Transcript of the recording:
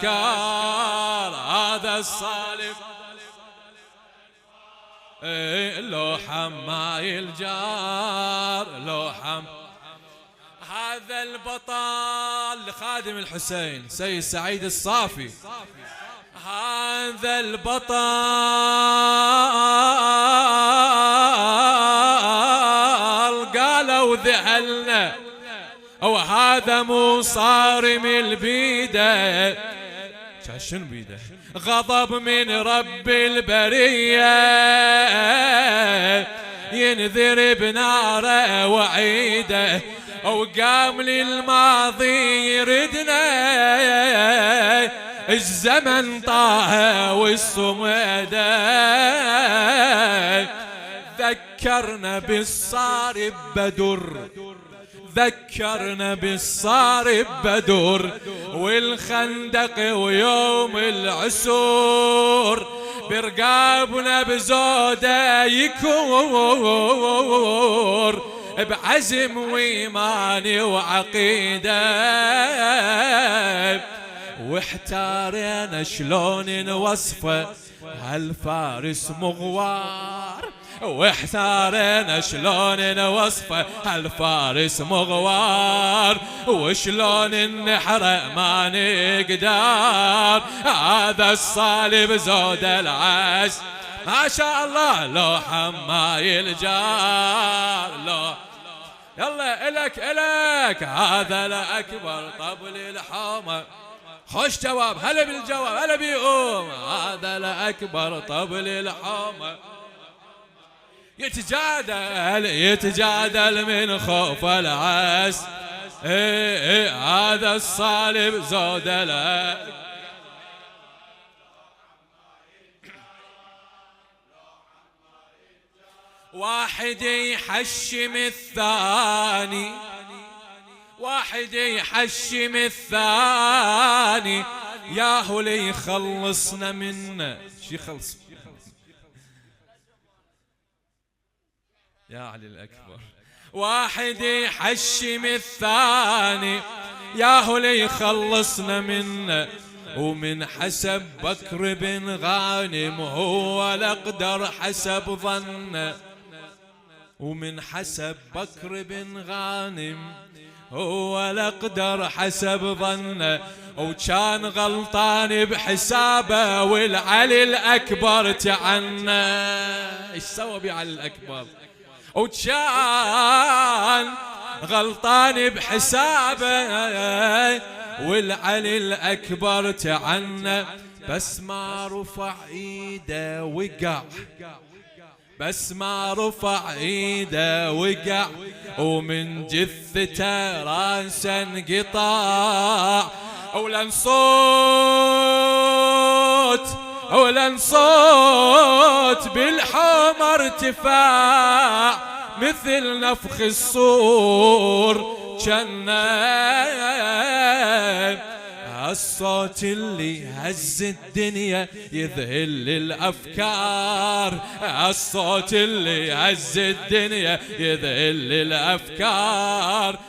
الأشكال هذا الصالب لو حماي الجار لو حم هذا البطل خادم الحسين سيد سعيد الصافي هذا البطل قالوا ذهلنا وهذا مو صارم البيده شنو بيده غضب من رب البريه ينذر بناره وعيده وقام للماضي يردنا الزمن طه والصمده ذكرنا بالصارب بدر ذكرنا بالصارب بدر والخندق ويوم العسور برقابنا بزوده يكور بعزم وإيمان وعقيدة واحتارنا شلون نوصفه هالفارس مغوار واحتارنا شلون نوصفه هالفارس مغوار وشلون نحرق ما نقدر هذا الصالب زود العز ما شاء الله لو حماي الجار لو يلا إلك هذا لأكبر طبل الحومة خوش جواب هلا بالجواب هلا بيقوم هذا لأكبر طبل الحومة يتجادل من خوف العس هذا الصالب زود لك واحد يحشم الثاني واحد يحشم الثاني ياهو ليخلصنا منه شي خلص يا علي الأكبر واحد يحشم الثاني ياهو ليخلصنا منه ومن حسب بكر بن غانم هو الأقدر حسب ظنه ومن حسب بكر بن غانم هو الأقدر حسب ظنه وكان غلطان بحسابه والعلي الأكبر تعنى ايش سوى بعلي الأكبر وكان غلطان بحسابه والعلي الأكبر تعنى بس ما رفع ايده وقع بس ما رفع ايده وقع ومن جثته راسه انقطع ولن صوت بالحومة ارتفاع مثل نفخ الصور جنة الصوت اللي هز الدنيا يذهل الأفكار الصوت اللي هز الدنيا يذهل الأفكار